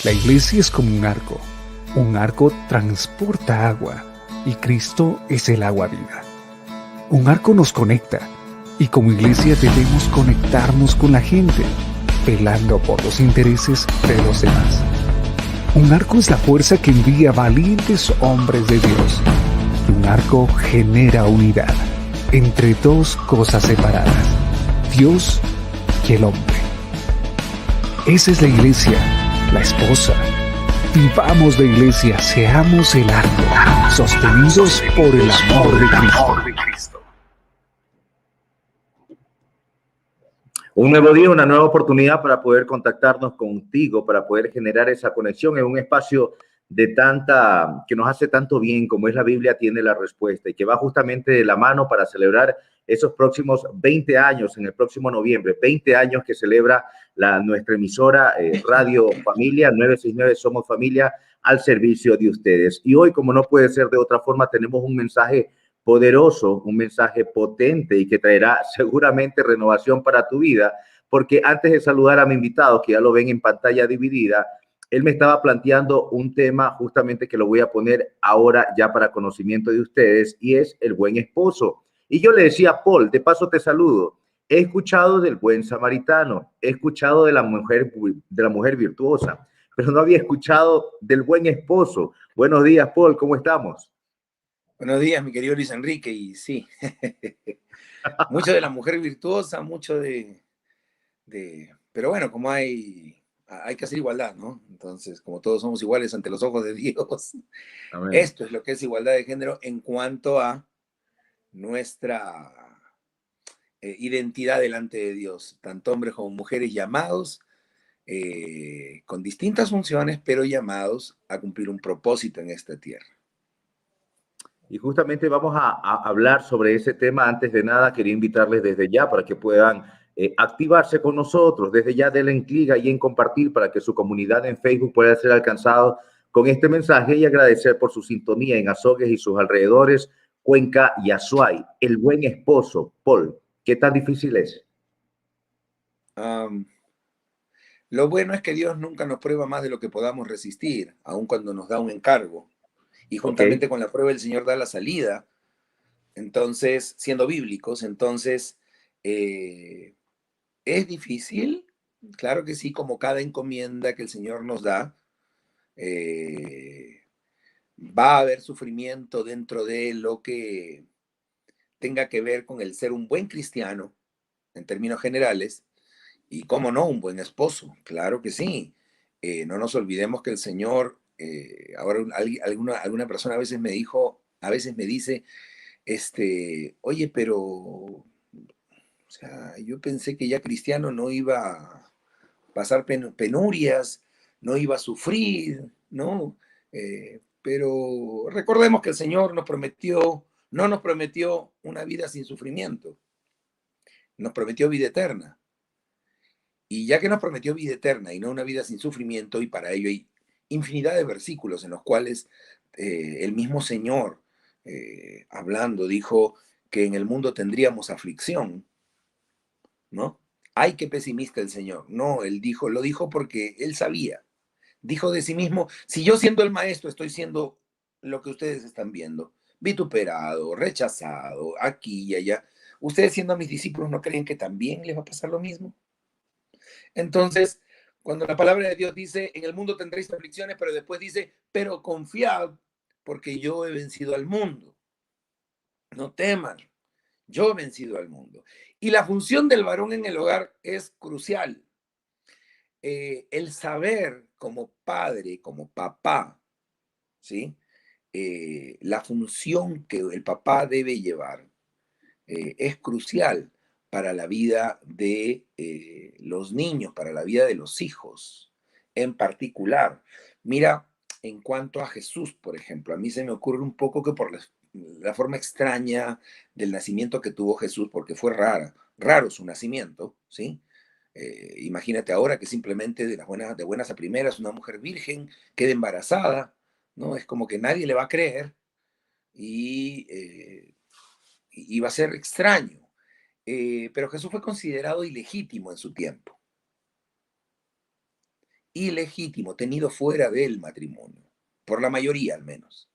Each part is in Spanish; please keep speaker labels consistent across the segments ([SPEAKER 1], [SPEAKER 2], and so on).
[SPEAKER 1] La iglesia es como un arco. Un arco transporta agua y Cristo es el agua viva. Un arco nos conecta y como iglesia debemos conectarnos con la gente, velando por los intereses de los demás. Un arco es la fuerza que envía valientes hombres de Dios. Y un arco genera unidad entre dos cosas separadas, Dios y el hombre. Esa es la iglesia, la esposa. Vivamos la iglesia, seamos el arco, sostenidos por el amor de Cristo.
[SPEAKER 2] Un nuevo día, una nueva oportunidad para poder contactarnos contigo, para poder generar esa conexión en un espacio que nos hace tanto bien como es la Biblia tiene la respuesta y que va justamente de la mano para celebrar esos próximos 20 años, en el próximo noviembre, 20 años que celebra nuestra emisora Radio Familia 969 Somos Familia al servicio de ustedes. Y hoy, como no puede ser de otra forma, tenemos un mensaje poderoso, un mensaje potente y que traerá seguramente renovación para tu vida, porque antes de saludar a mi invitado, que ya lo ven en pantalla dividida, él me estaba planteando un tema justamente que lo voy a poner ahora ya para conocimiento de ustedes y es el buen esposo. Y yo le decía, Paul, de paso te saludo. He escuchado del buen samaritano, he escuchado de la mujer virtuosa, pero no había escuchado del buen esposo. Buenos días, Paul, ¿cómo estamos?
[SPEAKER 3] Buenos días, mi querido Luis Enrique, y sí, mucho de la mujer virtuosa, mucho pero bueno, como hay que hacer igualdad, ¿no? Entonces, como todos somos iguales ante los ojos de Dios,
[SPEAKER 2] Amén.
[SPEAKER 3] Esto es lo que es igualdad de género en cuanto a nuestra identidad delante de Dios, tanto hombres como mujeres llamados con distintas funciones, pero llamados a cumplir un propósito en esta tierra.
[SPEAKER 2] Y justamente vamos a hablar sobre ese tema. Antes de nada, quería invitarles desde ya para que puedan activarse con nosotros. Desde ya denle en clic y en compartir para que su comunidad en Facebook pueda ser alcanzado con este mensaje y agradecer por su sintonía en Azogues y sus alrededores, Cuenca y Azuay. El buen esposo, Paul, ¿qué tan difícil es?
[SPEAKER 3] Lo bueno es que Dios nunca nos prueba más de lo que podamos resistir, aun cuando nos da un encargo. Y juntamente con la prueba el Señor da la salida. Entonces, siendo bíblicos, entonces, ¿es difícil? Claro que sí, como cada encomienda que el Señor nos da, va a haber sufrimiento dentro de lo que tenga que ver con el ser un buen cristiano, en términos generales, y cómo no, un buen esposo, claro que sí. No nos olvidemos que el Señor, ahora alguna persona a veces me dijo, a veces me dice, oye, pero, o sea, yo pensé que ya cristiano no iba a pasar penurias, no iba a sufrir, ¿no? Pero recordemos que el Señor no nos prometió una vida sin sufrimiento, nos prometió vida eterna. Y ya que nos prometió vida eterna y no una vida sin sufrimiento, y para ello hay infinidad de versículos en los cuales el mismo Señor, hablando, dijo que en el mundo tendríamos aflicción, ¿no? Ay, qué pesimista el Señor. No, él dijo, lo dijo porque él sabía. Dijo de sí mismo, si yo siendo el maestro estoy siendo lo que ustedes están viendo, vituperado, rechazado, aquí y allá, ¿ustedes siendo mis discípulos no creen que también les va a pasar lo mismo? Entonces, cuando la palabra de Dios dice, en el mundo tendréis aflicciones, pero después dice, pero confiad, porque yo he vencido al mundo. No teman, yo he vencido al mundo. Y la función del varón en el hogar es crucial. El saber como padre, como papá, ¿sí? La función que el papá debe llevar es crucial para la vida de los niños, para la vida de los hijos en particular. Mira, en cuanto a Jesús, por ejemplo, a mí se me ocurre un poco que por la forma extraña del nacimiento que tuvo Jesús, porque fue raro su nacimiento, ¿sí? Imagínate ahora que simplemente de buenas a primeras una mujer virgen queda embarazada, ¿no? Es como que nadie le va a creer y va a ser extraño. Pero Jesús fue considerado ilegítimo en su tiempo. ilegítimo, tenido fuera del matrimonio, por la mayoría al menos.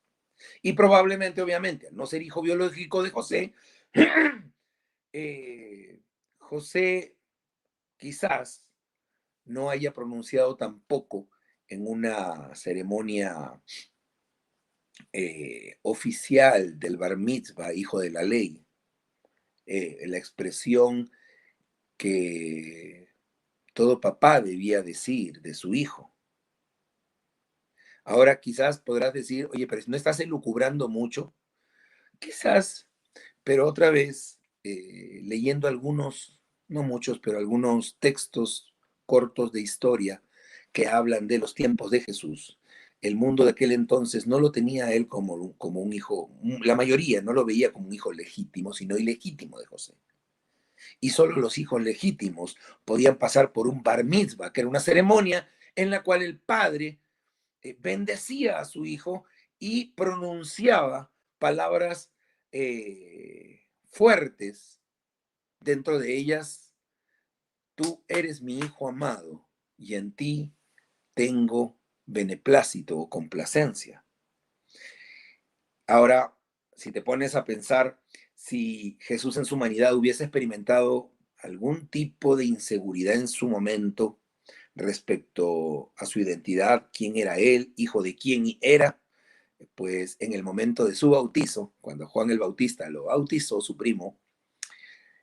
[SPEAKER 3] Y probablemente, obviamente, al no ser hijo biológico de José, José quizás no haya pronunciado tampoco en una ceremonia oficial del bar mitzvah, hijo de la ley, la expresión que todo papá debía decir de su hijo. Ahora quizás podrás decir, oye, pero ¿no estás elucubrando mucho? Quizás, pero otra vez, leyendo algunos, no muchos, pero algunos textos cortos de historia que hablan de los tiempos de Jesús, el mundo de aquel entonces no lo tenía a él como un hijo, la mayoría no lo veía como un hijo legítimo, sino ilegítimo de José. Y solo los hijos legítimos podían pasar por un bar mitzvah, que era una ceremonia en la cual el padre bendecía a su hijo y pronunciaba palabras fuertes, dentro de ellas, tú eres mi hijo amado y en ti tengo beneplácito o complacencia. Ahora, si te pones a pensar, si Jesús en su humanidad hubiese experimentado algún tipo de inseguridad en su momento respecto a su identidad, quién era él, hijo de quién era, pues en el momento de su bautizo, cuando Juan el Bautista lo bautizó, su primo,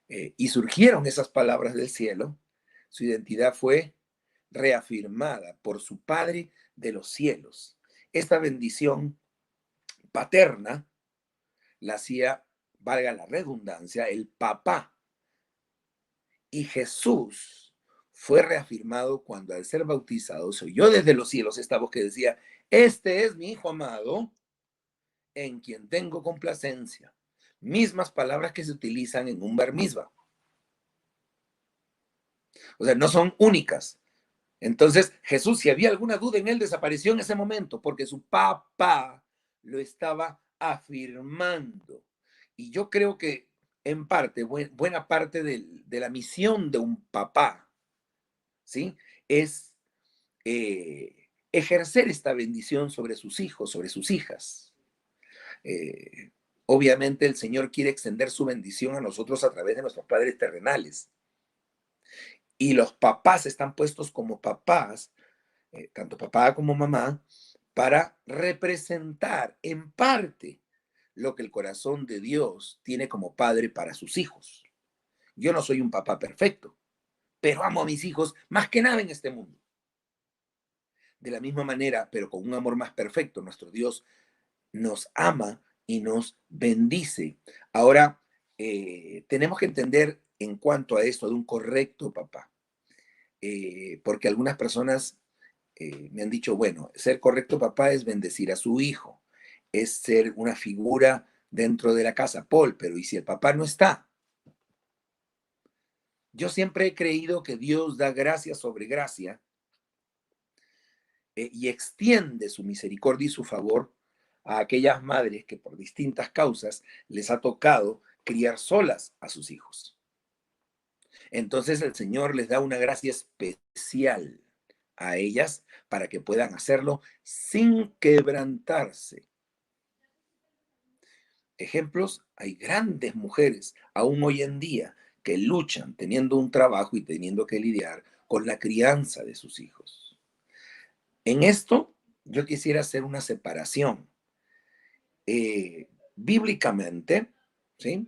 [SPEAKER 3] y surgieron esas palabras del cielo, su identidad fue reafirmada por su Padre de los cielos. Esta bendición paterna la hacía, valga la redundancia, el papá. Y Jesús fue reafirmado cuando al ser bautizado se oyó desde los cielos esta voz que decía, este es mi hijo amado, en quien tengo complacencia. Mismas palabras que se utilizan en un bar mitzvah. O sea, no son únicas. Entonces, Jesús, si había alguna duda en él, desapareció en ese momento porque su papá lo estaba afirmando. Y yo creo que en parte, buena parte de la misión de un papá, ¿sí? Es ejercer esta bendición sobre sus hijos, sobre sus hijas. Obviamente el Señor quiere extender su bendición a nosotros a través de nuestros padres terrenales. Y los papás están puestos como papás, tanto papá como mamá, para representar en parte lo que el corazón de Dios tiene como padre para sus hijos. Yo no soy un papá perfecto, pero amo a mis hijos más que nada en este mundo. De la misma manera, pero con un amor más perfecto, nuestro Dios nos ama y nos bendice. Ahora, tenemos que entender en cuanto a esto de un correcto papá, porque algunas personas me han dicho, bueno, ser correcto papá es bendecir a su hijo, es ser una figura dentro de la casa, Paul, pero ¿y si el papá no está? Yo siempre he creído que Dios da gracia sobre gracia y extiende su misericordia y su favor a aquellas madres que por distintas causas les ha tocado criar solas a sus hijos. Entonces el Señor les da una gracia especial a ellas para que puedan hacerlo sin quebrantarse. Ejemplos, hay grandes mujeres aún hoy en día que luchan teniendo un trabajo y teniendo que lidiar con la crianza de sus hijos. En esto yo quisiera hacer una separación. Bíblicamente, ¿sí?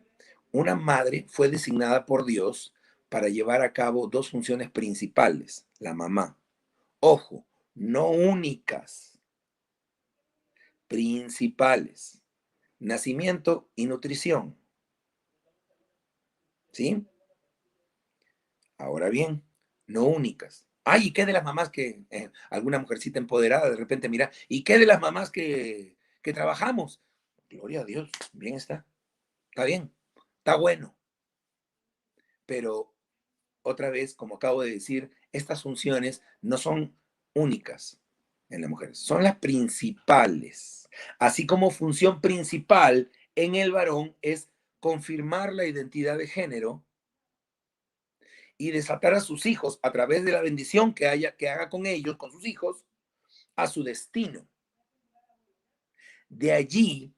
[SPEAKER 3] Una madre fue designada por Dios para llevar a cabo dos funciones principales, la mamá. Ojo, no únicas, principales. Nacimiento y nutrición. ¿Sí? Ahora bien, no únicas. Ay, ¿y qué de las mamás que, alguna mujercita empoderada de repente mira, ¿y qué de las mamás que trabajamos? Gloria a Dios, bien está bien, está bueno. Pero otra vez, como acabo de decir, estas funciones no son únicas en las mujeres, son las principales. Así como función principal en el varón es confirmar la identidad de género y desatar a sus hijos a través de la bendición que haga con ellos, con sus hijos, a su destino. De allí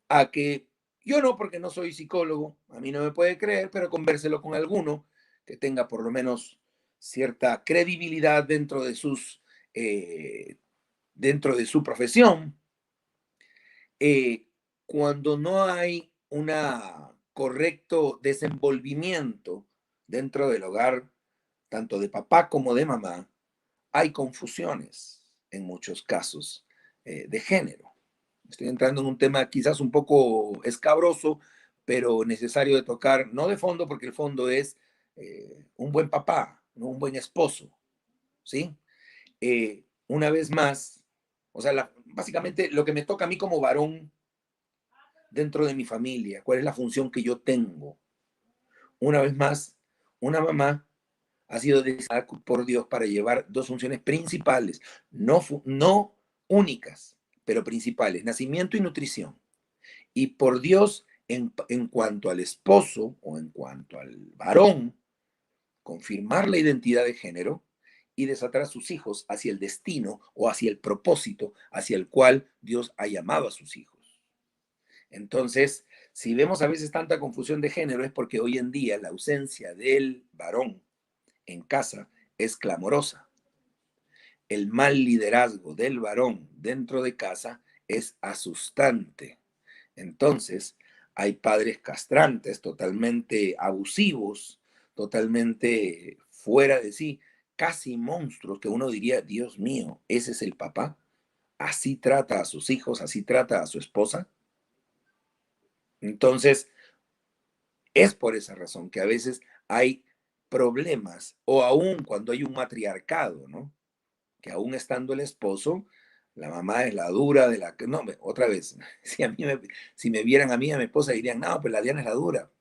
[SPEAKER 3] a que yo no, porque no soy psicólogo, a mí no me puede creer, pero convérselo con alguno que tenga por lo menos cierta credibilidad dentro de su profesión. Cuando no hay un correcto desenvolvimiento dentro del hogar, tanto de papá como de mamá, hay confusiones en muchos casos de género. Estoy entrando en un tema quizás un poco escabroso, pero necesario de tocar, no de fondo, porque el fondo es un buen papá, ¿no? Un buen esposo, ¿sí? Una vez más, o sea, básicamente lo que me toca a mí como varón dentro de mi familia, cuál es la función que yo tengo. Una vez más, una mamá ha sido designada por Dios para llevar dos funciones principales, no únicas, pero principales, nacimiento y nutrición. Y por Dios, en cuanto al esposo o en cuanto al varón, confirmar la identidad de género y desatar a sus hijos hacia el destino o hacia el propósito hacia el cual Dios ha llamado a sus hijos. Entonces, si vemos a veces tanta confusión de género es porque hoy en día la ausencia del varón en casa es clamorosa. El mal liderazgo del varón dentro de casa es asustante. Entonces, hay padres castrantes, totalmente abusivos, totalmente fuera de sí, casi monstruos, que uno diría, Dios mío, ese es el papá. Así trata a sus hijos, así trata a su esposa. Entonces, es por esa razón que a veces hay problemas, o aún cuando hay un matriarcado, ¿no? Que aún estando el esposo, la mamá es la dura de la que, no, otra vez, si me vieran a mí, a mi esposa, dirían, no, pues la Diana es la dura.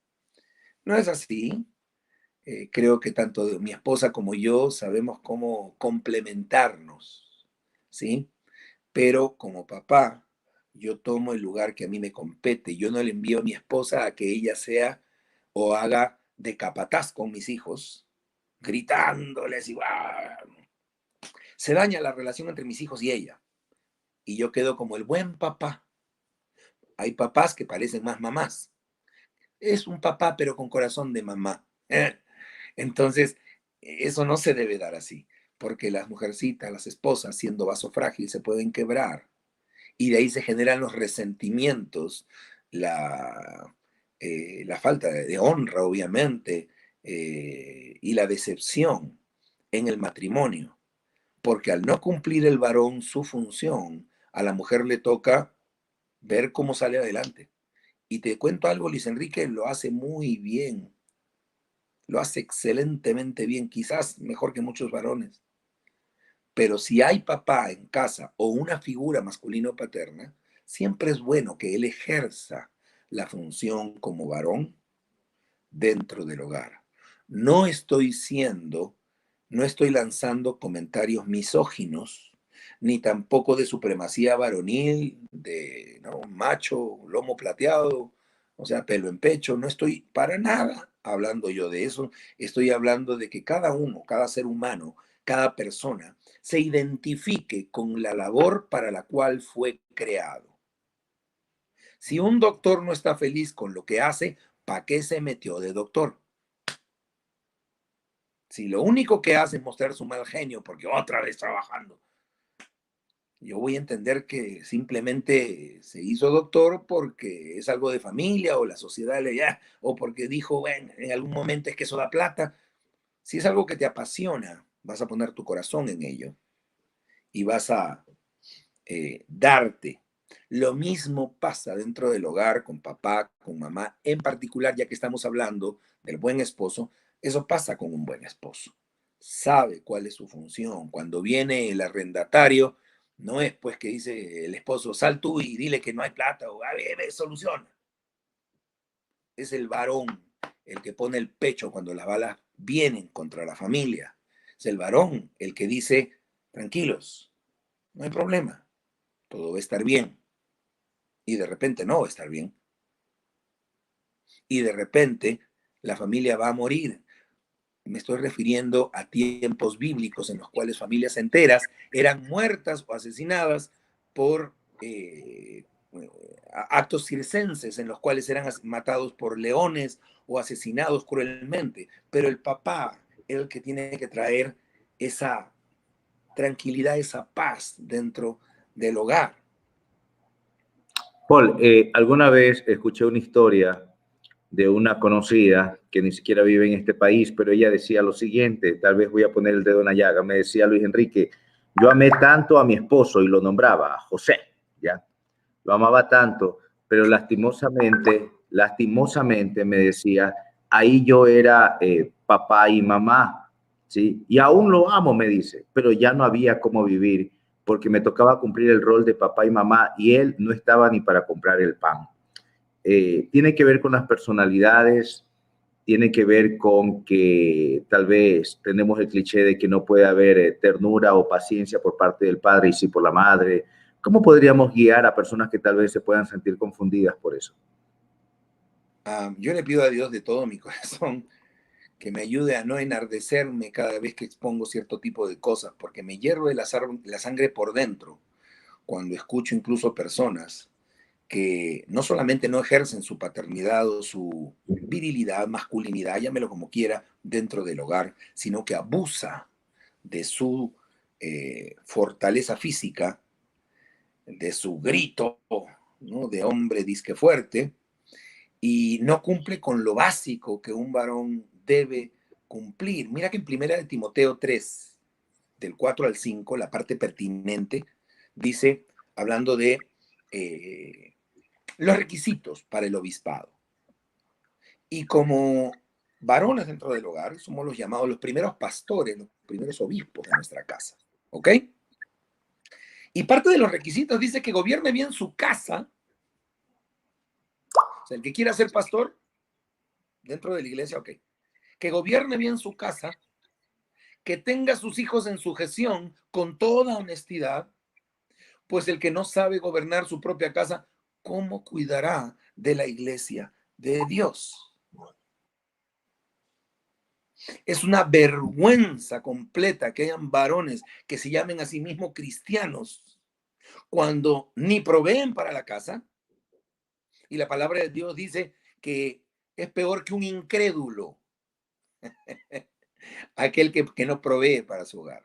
[SPEAKER 3] No es así. Creo que tanto mi esposa como yo sabemos cómo complementarnos, ¿sí? Pero como papá, yo tomo el lugar que a mí me compete. Yo no le envío a mi esposa a que ella sea o haga de capataz con mis hijos, gritándoles y ¡guau! Se daña la relación entre mis hijos y ella. Y yo quedo como el buen papá. Hay papás que parecen más mamás. Es un papá, pero con corazón de mamá. Entonces, eso no se debe dar así, porque las mujercitas, las esposas, siendo vaso frágil, se pueden quebrar. Y de ahí se generan los resentimientos, la falta de honra, obviamente, y la decepción en el matrimonio. Porque al no cumplir el varón su función, a la mujer le toca ver cómo sale adelante. Y te cuento algo, Luis Enrique lo hace muy bien, lo hace excelentemente bien, quizás mejor que muchos varones. Pero si hay papá en casa o una figura masculina o paterna, siempre es bueno que él ejerza la función como varón dentro del hogar. No estoy siendo, no estoy lanzando comentarios misóginos, ni tampoco de supremacía varonil, de ¿no? Macho, lomo plateado, o sea, pelo en pecho. No estoy para nada hablando yo de eso. Estoy hablando de que cada uno, cada ser humano, cada persona se identifique con la labor para la cual fue creado. Si un doctor no está feliz con lo que hace, ¿para qué se metió de doctor? Si lo único que hace es mostrar su mal genio porque otra vez trabajando, yo voy a entender que simplemente se hizo doctor porque es algo de familia o la sociedad le ya, o porque dijo, bueno, en algún momento es que eso da plata. Si es algo que te apasiona, vas a poner tu corazón en ello y vas a darte. Lo mismo pasa dentro del hogar con papá, con mamá, en particular, ya que estamos hablando del buen esposo, eso pasa con un buen esposo. Sabe cuál es su función. Cuando viene el arrendatario, no es pues que dice el esposo, sal tú y dile que no hay plata o a ver, soluciona. Es el varón el que pone el pecho cuando las balas vienen contra la familia. Es el varón el que dice, tranquilos, no hay problema, todo va a estar bien. Y de repente no va a estar bien. Y de repente la familia va a morir. me estoy refiriendo a tiempos bíblicos en los cuales familias enteras eran muertas o asesinadas por actos circenses, en los cuales eran matados por leones o asesinados cruelmente. Pero el papá es el que tiene que traer esa tranquilidad, esa paz dentro del hogar.
[SPEAKER 2] Paul, alguna vez escuché una historia de una conocida que ni siquiera vive en este país, pero ella decía lo siguiente, tal vez voy a poner el dedo en la llaga, me decía Luis Enrique, yo amé tanto a mi esposo y lo nombraba José, ¿ya? Lo amaba tanto, pero lastimosamente me decía, ahí yo era papá y mamá, ¿sí? Y aún lo amo, me dice, pero ya no había cómo vivir porque me tocaba cumplir el rol de papá y mamá y él no estaba ni para comprar el pan. Tiene que ver con las personalidades, tiene que ver con que tal vez tenemos el cliché de que no puede haber ternura o paciencia por parte del padre y sí por la madre. ¿Cómo podríamos guiar a personas que tal vez se puedan sentir confundidas por eso?
[SPEAKER 3] Yo le pido a Dios de todo mi corazón que me ayude a no enardecerme cada vez que expongo cierto tipo de cosas, porque me hierve la sangre por dentro cuando escucho incluso personas que no solamente no ejercen su paternidad o su virilidad, masculinidad, llámelo como quiera, dentro del hogar, sino que abusa de su fortaleza física, de su grito, ¿no?, de hombre disque fuerte, y no cumple con lo básico que un varón debe cumplir. Mira que en Primera de Timoteo 3, del 4 al 5, la parte pertinente, dice, hablando de los requisitos para el obispado. Y como varones dentro del hogar, somos los llamados los primeros pastores, los primeros obispos de nuestra casa. ¿Ok? Y parte de los requisitos dice que gobierne bien su casa. O sea, el que quiera ser pastor dentro de la iglesia, ok. Que gobierne bien su casa, que tenga a sus hijos en sujeción con toda honestidad, pues el que no sabe gobernar su propia casa, ¿cómo cuidará de la iglesia de Dios? Es una vergüenza completa que hayan varones que se llamen a sí mismos cristianos cuando ni proveen para la casa. Y la palabra de Dios dice que es peor que un incrédulo, aquel que no provee para su hogar.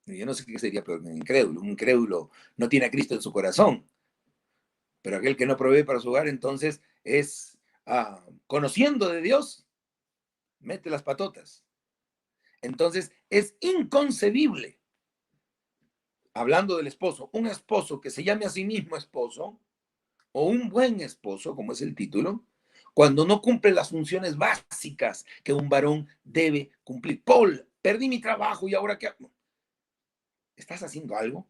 [SPEAKER 3] Yo no sé qué sería peor que un incrédulo. Un incrédulo no tiene a Cristo en su corazón, pero aquel que no provee para su hogar entonces es, conociendo de Dios, mete las patotas. Entonces es inconcebible, hablando del esposo, un esposo que se llame a sí mismo esposo, o un buen esposo, como es el título, cuando no cumple las funciones básicas que un varón debe cumplir. Paul, perdí mi trabajo y ahora qué hago. ¿Estás haciendo algo?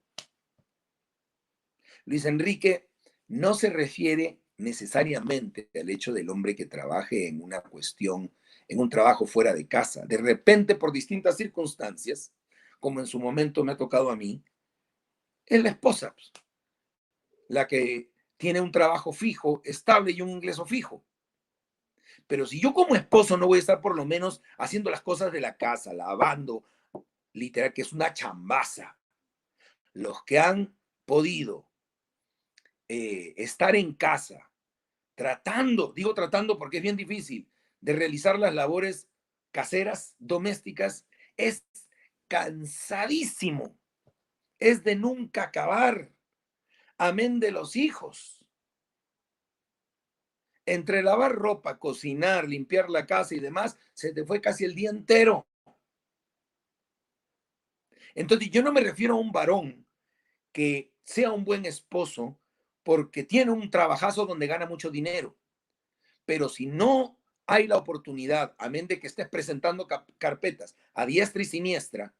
[SPEAKER 3] Luis Enrique no se refiere necesariamente al hecho del hombre que trabaje en una cuestión, en un trabajo fuera de casa. De repente, por distintas circunstancias, como en su momento me ha tocado a mí, es la esposa, pues, la que tiene un trabajo fijo, estable y un ingreso fijo. Pero si yo como esposo no voy a estar por lo menos haciendo las cosas de la casa, lavando, literal, que es una chambaza, los que han podido estar en casa, tratando, digo tratando porque es bien difícil, de realizar las labores caseras, domésticas, es cansadísimo, es de nunca acabar, amén de los hijos. Entre lavar ropa, cocinar, limpiar la casa y demás, se te fue casi el día entero. Entonces, yo no me refiero a un varón que sea un buen esposo porque tiene un trabajazo donde gana mucho dinero. Pero si no hay la oportunidad, amén de que estés presentando carpetas a diestra y siniestra,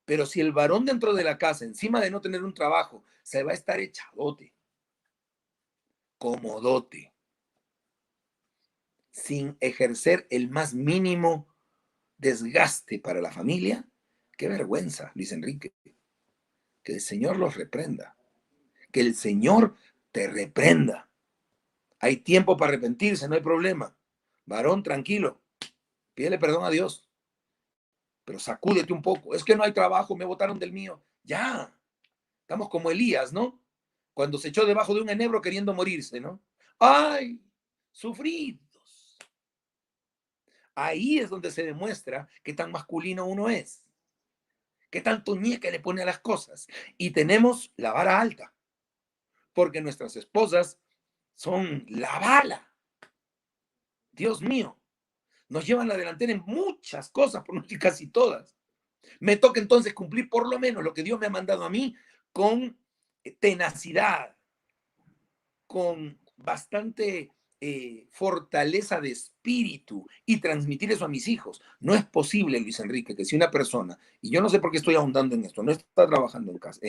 [SPEAKER 3] pero si el varón dentro de la casa, encima de no tener un trabajo, se va a estar echadote, comodote, sin ejercer el más mínimo desgaste para la familia, qué vergüenza, Luis Enrique. Que el Señor los reprenda. Que el Señor te reprenda. Hay tiempo para arrepentirse, no hay problema. Varón, tranquilo. Pídele perdón a Dios, pero sacúdete un poco. Es que no hay trabajo, me botaron del mío. Ya, estamos como Elías, ¿no? Cuando se echó debajo de un enebro queriendo morirse, ¿no? ¡Ay! Sufridos. Ahí es donde se demuestra qué tan masculino uno es, qué tanto ñeque le pone a las cosas. Y tenemos la vara alta, porque nuestras esposas son la bala. Dios mío, nos llevan la delantera en muchas cosas, por no decir casi todas. Me toca entonces cumplir por lo menos lo que Dios me ha mandado a mí con tenacidad, con bastante fortaleza de espíritu y transmitir eso a mis hijos. No es posible, Luis Enrique, que si una persona, y yo no sé por qué estoy ahondando en esto, no está trabajando en casa,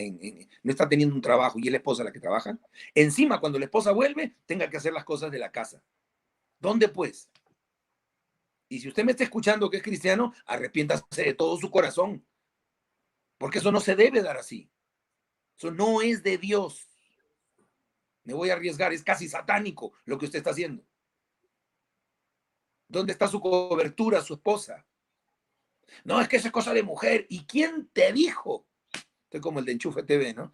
[SPEAKER 3] no está teniendo un trabajo y es la esposa la que trabaja, encima cuando la esposa vuelve, tenga que hacer las cosas de la casa. ¿Dónde pues? Y si usted me está escuchando que es cristiano, arrepiéntase de todo su corazón, porque eso no se debe dar así. Eso no es de Dios. Me voy a arriesgar, es casi satánico lo que usted está haciendo. ¿Dónde está su cobertura, su esposa? No, es que esa es cosa de mujer. ¿Y quién te dijo? Estoy como el de Enchufe TV, ¿no?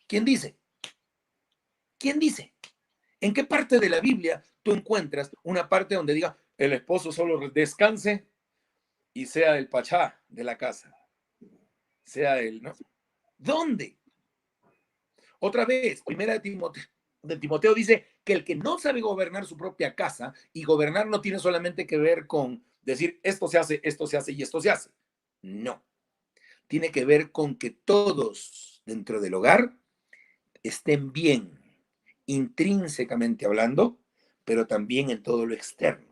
[SPEAKER 3] ¿Quién dice? ¿Quién dice? ¿En qué parte de la Biblia tú encuentras una parte donde diga el esposo solo descanse y sea el pachá de la casa? Sea el, ¿no? ¿Dónde? Otra vez, primera de Timoteo dice que el que no sabe gobernar su propia casa, y gobernar no tiene solamente que ver con decir esto se hace y esto se hace. No. Tiene que ver con que todos dentro del hogar estén bien, intrínsecamente hablando, pero también en todo lo externo.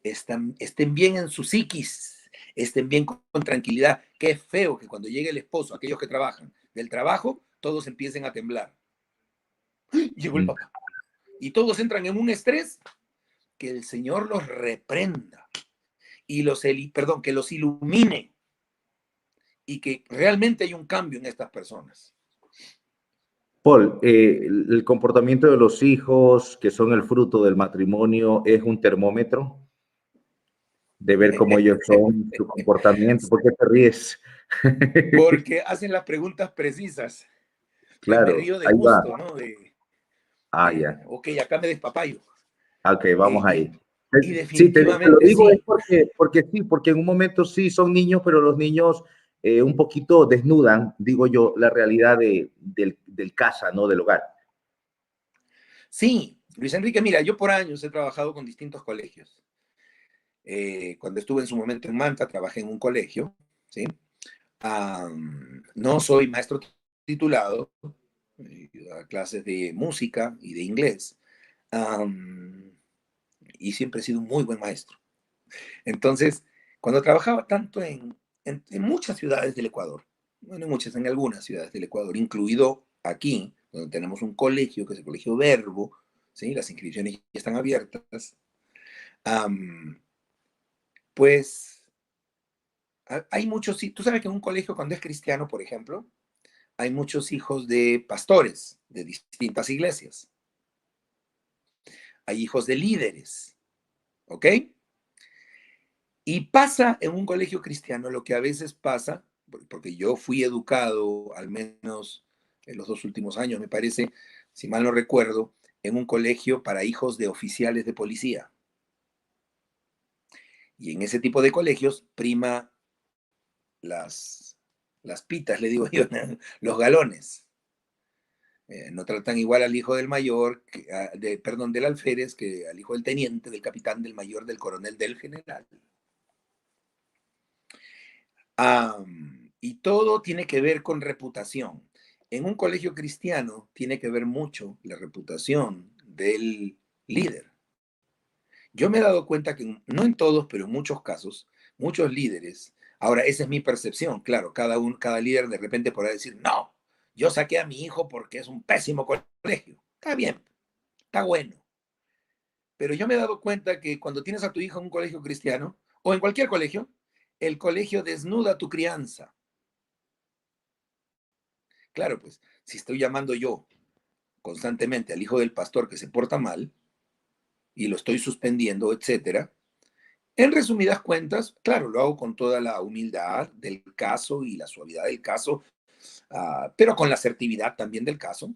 [SPEAKER 3] Estén bien en su psiquis, estén bien con tranquilidad. Qué feo que cuando llegue el esposo, aquellos que trabajan del trabajo, todos empiecen a temblar. Llegó el papá. Y todos entran en un estrés. Que el Señor los reprenda y que los ilumine y que realmente hay un cambio en estas personas.
[SPEAKER 2] Paul, el comportamiento de los hijos que son el fruto del matrimonio es un termómetro de ver cómo ellos son, su comportamiento. ¿Por qué te ríes?
[SPEAKER 3] Porque hacen las preguntas precisas. Entonces me
[SPEAKER 2] Claro,
[SPEAKER 3] río de
[SPEAKER 2] ahí va.
[SPEAKER 3] gusto, ¿no?
[SPEAKER 2] Ya.
[SPEAKER 3] Ok, acá me despapayo.
[SPEAKER 2] Ok, vamos ahí.
[SPEAKER 3] Y
[SPEAKER 2] Sí, te lo
[SPEAKER 3] definitivamente
[SPEAKER 2] digo es
[SPEAKER 3] sí.
[SPEAKER 2] porque sí, porque en un momento sí son niños, pero los niños un poquito desnudan, digo yo, la realidad del casa, ¿no? Del hogar.
[SPEAKER 3] Sí, Luis Enrique, mira, yo por años he trabajado con distintos colegios. Cuando estuve en su momento en Manta, trabajé en un colegio, ¿sí? No soy maestro titulado, a clases de música y de inglés, y siempre he sido un muy buen maestro. Entonces, cuando trabajaba tanto en muchas ciudades del Ecuador, bueno, en algunas ciudades del Ecuador, incluido aquí, donde tenemos un colegio, que es el Colegio Verbo, ¿sí? Las inscripciones ya están abiertas, pues hay muchos, tú sabes que en un colegio cuando es cristiano, por ejemplo, hay muchos hijos de pastores de distintas iglesias. Hay hijos de líderes, ¿ok? Y pasa en un colegio cristiano lo que a veces pasa, porque yo fui educado, al menos en los 2 últimos años, me parece, si mal no recuerdo, en un colegio para hijos de oficiales de policía. Y en ese tipo de colegios prima las pitas, le digo yo, los galones. No tratan igual al hijo del mayor, perdón, del alférez, que al hijo del teniente, del capitán, del mayor, del coronel, del general. Y todo tiene que ver con reputación. En un colegio cristiano tiene que ver mucho la reputación del líder. Yo me he dado cuenta que no en todos, pero en muchos casos, muchos líderes, ahora esa es mi percepción, claro, cada líder de repente podrá decir, no, yo saqué a mi hijo porque es un pésimo colegio. Está bien, está bueno. Pero yo me he dado cuenta que cuando tienes a tu hijo en un colegio cristiano, o en cualquier colegio, el colegio desnuda tu crianza. Claro, pues, si estoy llamando yo constantemente al hijo del pastor que se porta mal y lo estoy suspendiendo, etcétera, En resumidas cuentas, claro, lo hago con toda la humildad del caso y la suavidad del caso, pero con la asertividad también del caso,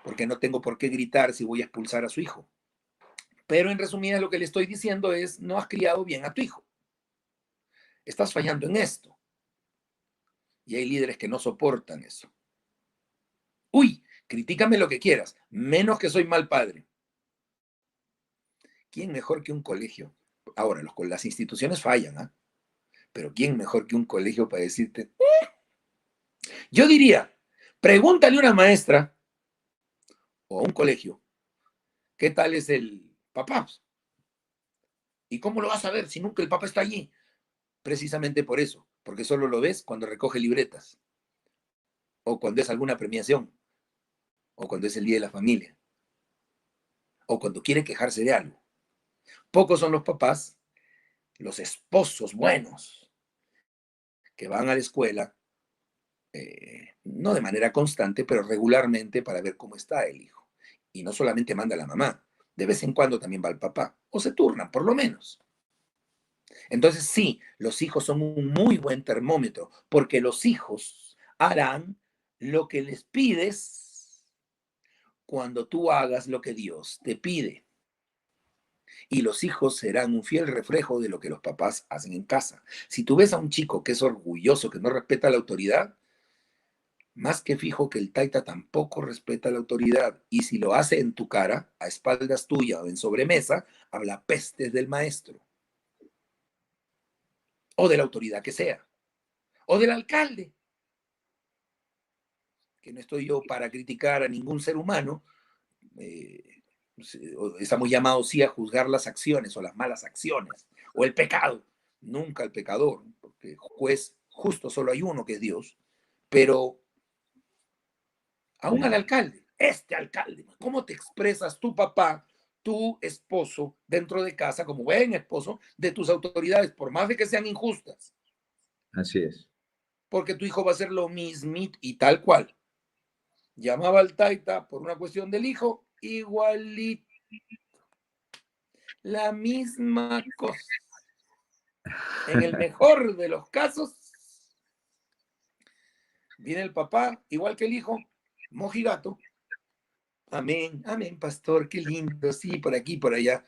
[SPEAKER 3] porque no tengo por qué gritar si voy a expulsar a su hijo. Pero en resumidas lo que le estoy diciendo es, no has criado bien a tu hijo. Estás fallando en esto. Y hay líderes que no soportan eso. Uy, critícame lo que quieras, menos que soy mal padre. ¿Quién mejor que un colegio? Ahora, las instituciones fallan, ¿ah? Pero ¿quién mejor que un colegio para decirte? Yo diría, pregúntale a una maestra o a un colegio, ¿qué tal es el papá? ¿Y cómo lo vas a ver si nunca el papá está allí? Precisamente por eso, porque solo lo ves cuando recoge libretas, o cuando es alguna premiación, o cuando es el día de la familia, o cuando quiere quejarse de algo. Pocos son los papás, los esposos buenos, que van a la escuela, no de manera constante, pero regularmente para ver cómo está el hijo. Y no solamente manda a la mamá, de vez en cuando también va el papá, o se turnan, por lo menos. Entonces, sí, los hijos son un muy buen termómetro, porque los hijos harán lo que les pides cuando tú hagas lo que Dios te pide. Y los hijos serán un fiel reflejo de lo que los papás hacen en casa. Si tú ves a un chico que es orgulloso, que no respeta la autoridad, más que fijo que el taita tampoco respeta la autoridad. Y si lo hace en tu cara, a espaldas tuya o en sobremesa, habla pestes del maestro o de la autoridad que sea, o del alcalde, que no estoy yo para criticar a ningún ser humano. eh, Estamos llamados sí a juzgar las acciones o las malas acciones o el pecado, nunca el pecador, porque juez justo solo hay uno que es Dios, pero aún al alcalde, este alcalde, ¿cómo te expresas tu papá, tu esposo dentro de casa como buen esposo de tus autoridades, por más de que sean injustas?
[SPEAKER 2] Así es.
[SPEAKER 3] Porque tu hijo va a hacer lo mismo y tal cual. Llamaba al taita por una cuestión del hijo, igualito, la misma cosa. En el mejor de los casos, viene el papá, igual que el hijo, mojigato. Amén, amén, pastor, qué lindo, sí, por aquí, por allá.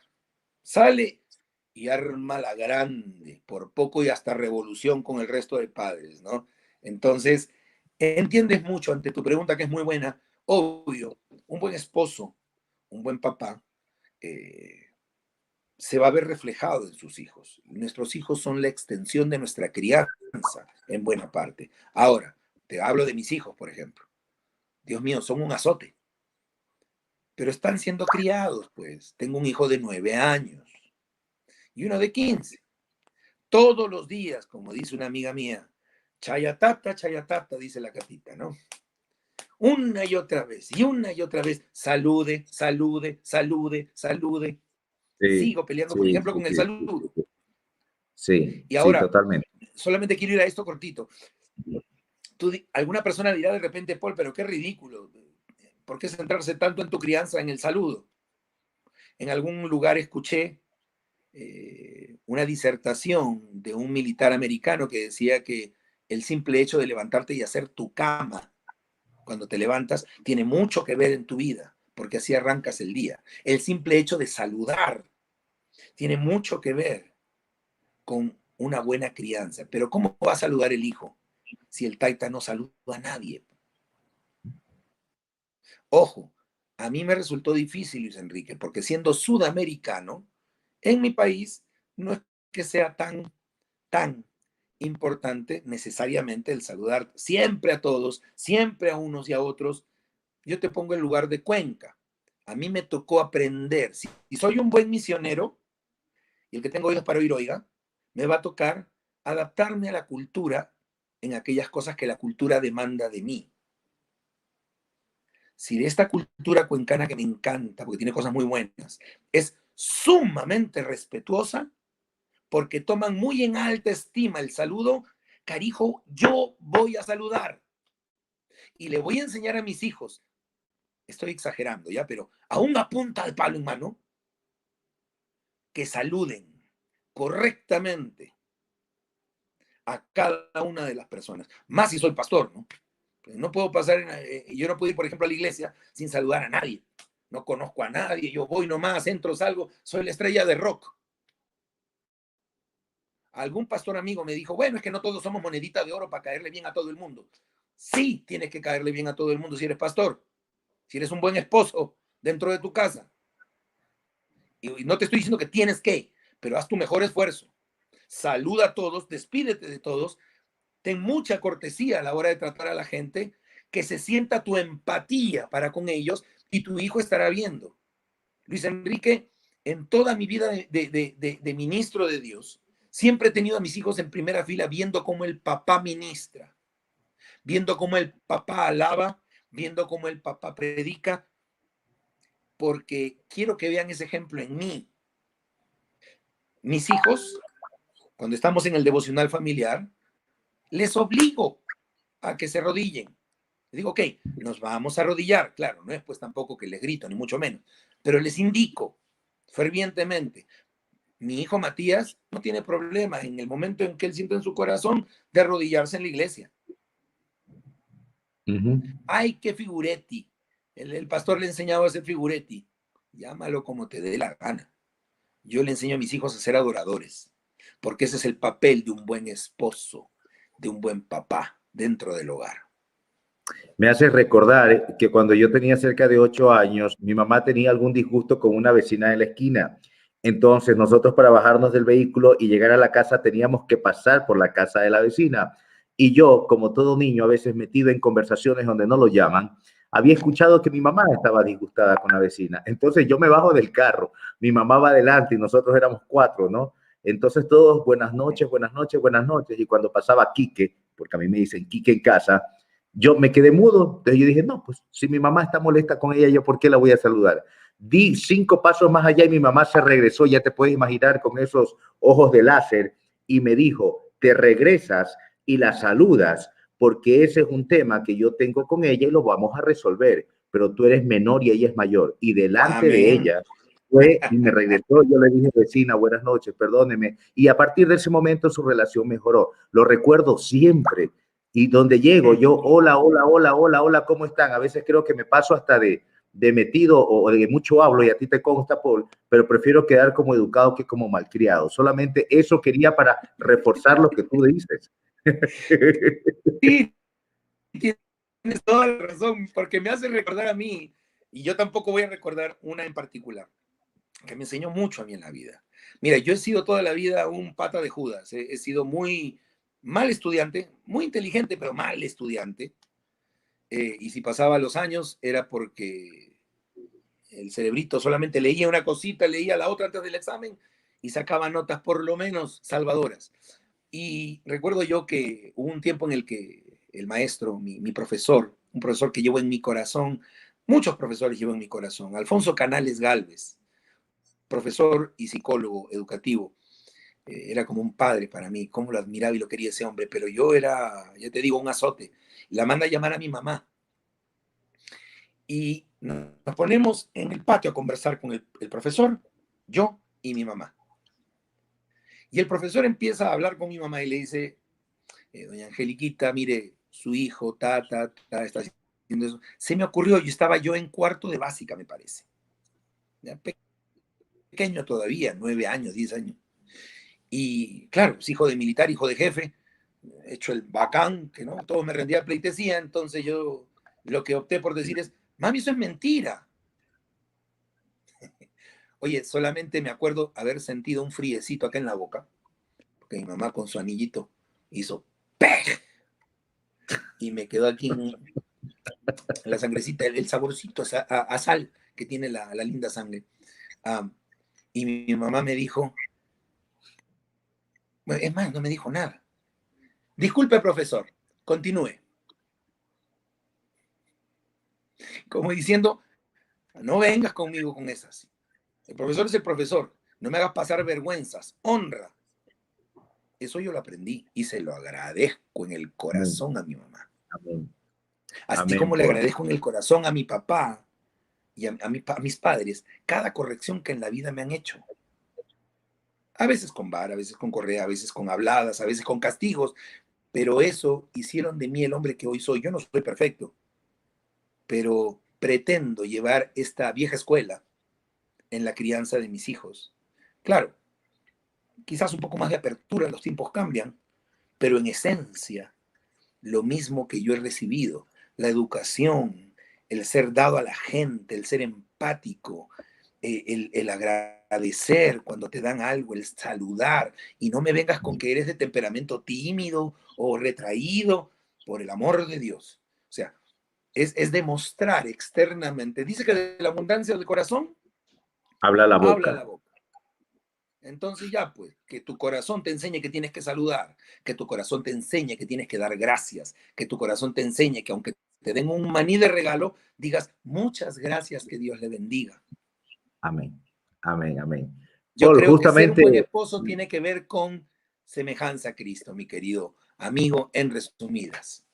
[SPEAKER 3] Sale y arma la grande, por poco y hasta revolución con el resto de padres, ¿no? Entonces, entiendes mucho ante tu pregunta, que es muy buena. Obvio, un buen esposo, un buen papá, se va a ver reflejado en sus hijos. Nuestros hijos son la extensión de nuestra crianza, en buena parte. Ahora, te hablo de mis hijos, por ejemplo. Dios mío, son un azote, pero están siendo criados, pues. Tengo un hijo de 9 años y uno de 15. Todos los días, como dice una amiga mía, chayatata, dice la catita, ¿no? Una y otra vez, salude, salude, salude, salude.
[SPEAKER 2] Sí,
[SPEAKER 3] Sigo peleando, por
[SPEAKER 2] sí,
[SPEAKER 3] ejemplo,
[SPEAKER 2] sí,
[SPEAKER 3] con el
[SPEAKER 2] sí, sí,
[SPEAKER 3] saludo.
[SPEAKER 2] sí, sí,
[SPEAKER 3] Y
[SPEAKER 2] sí,
[SPEAKER 3] ahora,
[SPEAKER 2] totalmente.
[SPEAKER 3] solamente quiero ir a esto cortito. Alguna persona dirá de repente, Paul, pero qué ridículo. ¿Por qué centrarse tanto en tu crianza, en el saludo? En algún lugar escuché una disertación de un militar americano que decía que el simple hecho de levantarte y hacer tu cama cuando te levantas tiene mucho que ver en tu vida, porque así arrancas el día. El simple hecho de saludar tiene mucho que ver con una buena crianza. Pero ¿cómo va a saludar el hijo si el taita no saluda a nadie? Ojo, a mí me resultó difícil, Luis Enrique, porque siendo sudamericano, en mi país no es que sea tan importante necesariamente el saludar siempre a todos, siempre a unos y a otros. Yo te pongo en lugar de Cuenca. A mí me tocó aprender. Si soy un buen misionero, y el que tengo oídos para oír, oiga, me va a tocar adaptarme a la cultura en aquellas cosas que la cultura demanda de mí. Si de esta cultura cuencana que me encanta, porque tiene cosas muy buenas, es sumamente respetuosa, porque toman muy en alta estima el saludo, carijo, yo voy a saludar y le voy a enseñar a mis hijos, estoy exagerando ya, pero aún a punta de palo en mano, que saluden, correctamente a cada una de las personas. Más si soy pastor, ¿no? No puedo pasar, yo no puedo ir, por ejemplo, a la iglesia sin saludar a nadie. No conozco a nadie, yo voy nomás, entro, salgo, soy la estrella de rock. Algún pastor amigo me dijo, bueno, es que no todos somos monedita de oro para caerle bien a todo el mundo. Sí, tienes que caerle bien a todo el mundo si eres pastor, si eres un buen esposo dentro de tu casa. Y no te estoy diciendo que tienes que, pero haz tu mejor esfuerzo. Saluda a todos, despídete de todos, ten mucha cortesía a la hora de tratar a la gente, que se sienta tu empatía para con ellos y tu hijo estará viendo. Luis Enrique, en toda mi vida de ministro de Dios, siempre he tenido a mis hijos en primera fila viendo cómo el papá ministra, viendo cómo el papá alaba, viendo cómo el papá predica, porque quiero que vean ese ejemplo en mí. Mis hijos, cuando estamos en el devocional familiar, les obligo a que se arrodillen. Les digo, ok, nos vamos a arrodillar. Claro, no es pues tampoco que les grito, ni mucho menos, pero les indico fervientemente. Mi hijo Matías no tiene problema en el momento en que él siente en su corazón de arrodillarse en la iglesia. Ay, qué figuretti. El pastor le enseñaba a hacer figuretti. Llámalo como te dé la gana. Yo le enseño a mis hijos a ser adoradores, porque ese es el papel de un buen esposo, de un buen papá dentro del hogar.
[SPEAKER 2] Me hace recordar que cuando yo tenía cerca de 8 años, mi mamá tenía algún disgusto con una vecina de la esquina. Entonces nosotros, para bajarnos del vehículo y llegar a la casa, teníamos que pasar por la casa de la vecina. Y yo, como todo niño, a veces metido en conversaciones donde no lo llaman, había escuchado que mi mamá estaba disgustada con la vecina. Entonces yo me bajo del carro, mi mamá va adelante y nosotros éramos 4, ¿no? Entonces todos, buenas noches, buenas noches, buenas noches. Y cuando pasaba Quique, porque a mí me dicen Quique en casa, yo me quedé mudo. Entonces yo dije, no, pues si mi mamá está molesta con ella, ¿yo por qué la voy a saludar? Di 5 pasos más allá y mi mamá se regresó, ya te puedes imaginar, con esos ojos de láser, y me dijo, te regresas y la saludas, porque ese es un tema que yo tengo con ella y lo vamos a resolver, pero tú eres menor y ella es mayor. Y delante
[SPEAKER 3] Amén.
[SPEAKER 2] de ella fue y me regresó, yo le dije, vecina, buenas noches, perdóneme. Y a partir de ese momento su relación mejoró. Lo recuerdo siempre. Y donde llego, yo, hola, hola, hola, hola, hola, ¿cómo están? A veces creo que me paso hasta de metido o de mucho hablo, y a ti te consta, Paul, pero prefiero quedar como educado que como malcriado. Solamente eso quería para reforzar lo que tú dices.
[SPEAKER 3] Sí, tienes toda la razón, porque me hace recordar a mí, y yo tampoco voy a recordar una en particular, que me enseñó mucho a mí en la vida. Mira, yo he sido toda la vida un pata de Judas, he sido muy mal estudiante, muy inteligente, pero mal estudiante. Y si pasaba los años era porque el cerebrito solamente leía una cosita, leía la otra antes del examen y sacaba notas por lo menos salvadoras. Y recuerdo yo que hubo un tiempo en el que el maestro, mi profesor, un profesor que llevo en mi corazón, muchos profesores llevo en mi corazón, Alfonso Canales Galvez, profesor y psicólogo educativo, era como un padre para mí, cómo lo admiraba y lo quería ese hombre, pero yo era, ya te digo, un azote. La manda a llamar a mi mamá y nos ponemos en el patio a conversar con el profesor, yo y mi mamá. Y el profesor empieza a hablar con mi mamá y le dice, doña Angeliquita, mire, su hijo, está haciendo eso. Se me ocurrió, estaba yo en cuarto de básica, me parece. Ya pequeño todavía, 9 años, 10 años. Y claro, es hijo de militar, hijo de jefe, hecho el bacán, que no, todo me rendía pleitesía, entonces yo lo que opté por decir es, mami, eso es mentira. Oye, solamente me acuerdo haber sentido un friecito acá en la boca, porque mi mamá con su anillito hizo ¡pej! Y me quedó aquí en la sangrecita, el saborcito a sal que tiene la linda sangre. Y mi mamá me dijo, bueno, es más, no me dijo nada. Disculpe, profesor, continúe. Como diciendo, no vengas conmigo con esas. El profesor es el profesor. No me hagas pasar vergüenzas. Honra. Eso yo lo aprendí y se lo agradezco en el corazón a mi mamá.
[SPEAKER 2] Amén.
[SPEAKER 3] Así
[SPEAKER 2] Amén,
[SPEAKER 3] como le
[SPEAKER 2] Paul.
[SPEAKER 3] agradezco en el corazón a mi papá y a mis padres cada corrección que en la vida me han hecho. A veces con vara, a veces con correa, a veces con habladas, a veces con castigos, pero eso hicieron de mí el hombre que hoy soy. Yo no soy perfecto, pero pretendo llevar esta vieja escuela en la crianza de mis hijos. Claro, quizás un poco más de apertura, los tiempos cambian, pero en esencia, lo mismo que yo he recibido, la educación, el ser dado a la gente, el ser empático, el agradecer cuando te dan algo, el saludar, y no me vengas con que eres de temperamento tímido o retraído, por el amor de Dios. O sea, es demostrar externamente. Dice que de la abundancia del corazón,
[SPEAKER 2] Habla la
[SPEAKER 3] habla la
[SPEAKER 2] boca.
[SPEAKER 3] boca. Entonces ya, pues, que tu corazón te enseñe que tienes que saludar, que tu corazón te enseñe que tienes que dar gracias, que tu corazón te enseñe que aunque te den un maní de regalo, digas muchas gracias, que Dios le bendiga.
[SPEAKER 2] Amén. Amén, amén.
[SPEAKER 3] Yo
[SPEAKER 2] Paul,
[SPEAKER 3] creo que ser un buen
[SPEAKER 2] justamente,
[SPEAKER 3] esposo tiene que ver con semejanza a Cristo, mi querido amigo, en resumidas.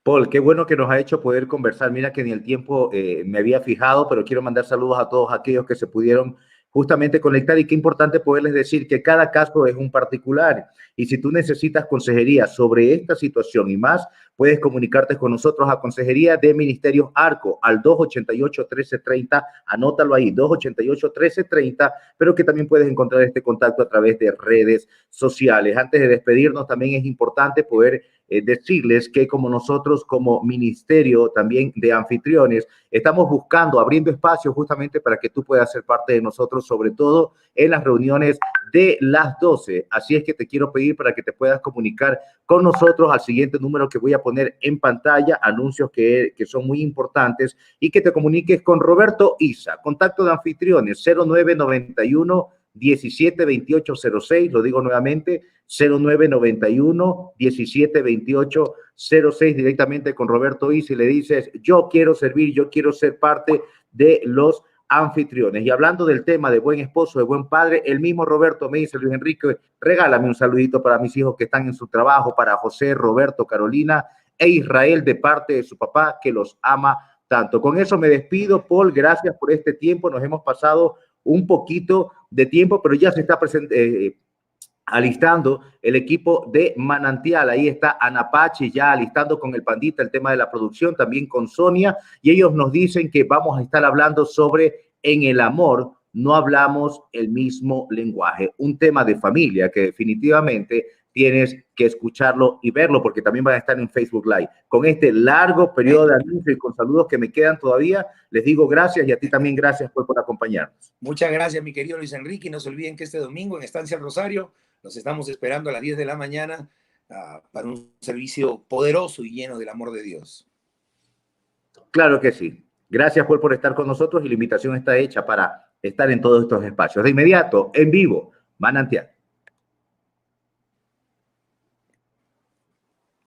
[SPEAKER 2] Paul, qué bueno que nos ha hecho poder conversar. Mira que ni el tiempo me había fijado, pero quiero mandar saludos a todos aquellos que se pudieron justamente conectar, y qué importante poderles decir que cada caso es un particular, y si tú necesitas consejería sobre esta situación y más, puedes comunicarte con nosotros a Consejería de Ministerios Arco al 288-1330, anótalo ahí, 288-1330, pero que también puedes encontrar este contacto a través de redes sociales. Antes de despedirnos, también es importante poder decirles que como nosotros como ministerio también de anfitriones estamos buscando, abriendo espacios justamente para que tú puedas ser parte de nosotros, sobre todo en las reuniones de las 12. Así es que te quiero pedir para que te puedas comunicar con nosotros al siguiente número que voy a poner en pantalla, anuncios que son muy importantes, y que te comuniques con Roberto Isa, contacto de anfitriones 0991 172806, lo digo nuevamente, 0991 172806, directamente con Roberto Isa, y le dices, yo quiero servir, yo quiero ser parte de los anfitriones. Y hablando del tema de buen esposo, de buen padre, el mismo Roberto me dice, Luis Enrique, regálame un saludito para mis hijos que están en su trabajo, para José, Roberto, Carolina e Israel, de parte de su papá, que los ama tanto. Con eso me despido, Paul, gracias por este tiempo, nos hemos pasado un poquito de tiempo, pero ya se está alistando el equipo de Manantial. Ahí está Ana Pachi ya alistando con el Pandita el tema de la producción, también con Sonia, y ellos nos dicen que vamos a estar hablando sobre en el amor no hablamos el mismo lenguaje, un tema de familia que definitivamente tienes que escucharlo y verlo, porque también van a estar en Facebook Live. Con este largo periodo de anuncio y con saludos que me quedan todavía, les digo gracias, y a ti también gracias por acompañarnos.
[SPEAKER 3] Muchas gracias, mi querido Luis Enrique, y no se olviden que este domingo en Estancia Rosario los estamos esperando a las 10 de la mañana para un servicio poderoso y lleno del amor de Dios.
[SPEAKER 2] Claro que sí. Gracias por estar con nosotros, y la invitación está hecha para estar en todos estos espacios. De inmediato, en vivo, Manantial.